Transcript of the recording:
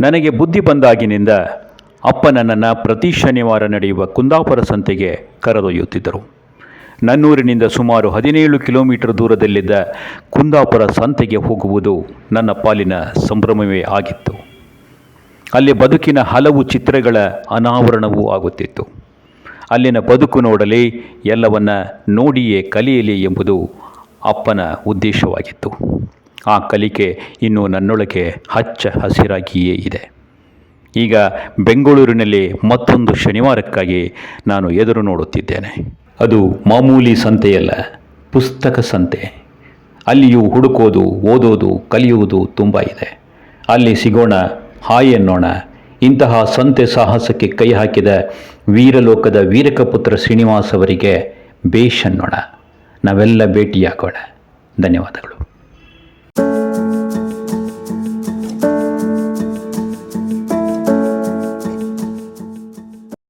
ನನಗೆ ಬುದ್ಧಿ ಬಂದಾಗಿನಿಂದ ಅಪ್ಪ ನನ್ನನ್ನು ಪ್ರತಿ ಶನಿವಾರ ನಡೆಯುವ ಕುಂದಾಪುರ ಸಂತೆಗೆ ಕರೆದೊಯ್ಯುತ್ತಿದ್ದರು. ನನ್ನೂರಿನಿಂದ ಸುಮಾರು 17 ಕಿಲೋಮೀಟರ್ ದೂರದಲ್ಲಿದ್ದ ಕುಂದಾಪುರ ಸಂತೆಗೆ ಹೋಗುವುದು ನನ್ನ ಪಾಲಿನ ಸಂಭ್ರಮವೇ ಆಗಿತ್ತು. ಅಲ್ಲಿ ಬದುಕಿನ ಹಲವು ಚಿತ್ರಗಳ ಅನಾವರಣವೂ ಆಗುತ್ತಿತ್ತು. ಅಲ್ಲಿನ ಬದುಕು ನೋಡಲಿ, ಎಲ್ಲವನ್ನ ನೋಡಿಯೇ ಕಲಿಯಲಿ ಎಂಬುದು ಅಪ್ಪನ ಉದ್ದೇಶವಾಗಿತ್ತು. ಆ ಕಲಿಕೆ ಇನ್ನೂ ನನ್ನೊಳಗೆ ಹಚ್ಚ ಹಸಿರಾಗಿಯೇ ಇದೆ. ಈಗ ಬೆಂಗಳೂರಿನಲ್ಲಿ ಮತ್ತೊಂದು ಶನಿವಾರಕ್ಕಾಗಿ ನಾನು ಎದುರು ನೋಡುತ್ತಿದ್ದೇನೆ. ಅದು ಮಾಮೂಲಿ ಸಂತೆಯಲ್ಲ, ಪುಸ್ತಕ ಸಂತೆ. ಅಲ್ಲಿಯೂ ಹುಡುಕೋದು, ಓದೋದು, ಕಲಿಯುವುದು ತುಂಬ ಇದೆ. ಅಲ್ಲಿ ಸಿಗೋಣ, ಹಾಯ್ ಎನ್ನೋಣ. ಇಂತಹ ಸಂತೆ ಸಾಹಸಕ್ಕೆ ಕೈ ಹಾಕಿದ ವೀರಲೋಕದ ವೀರಕಪುತ್ರ ಶ್ರೀನಿವಾಸ್ ಅವರಿಗೆ ಬೇಷ್ ಅನ್ನೋಣ. ನಾವೆಲ್ಲ ಭೇಟಿಯಾಗೋಣ. ಧನ್ಯವಾದಗಳು.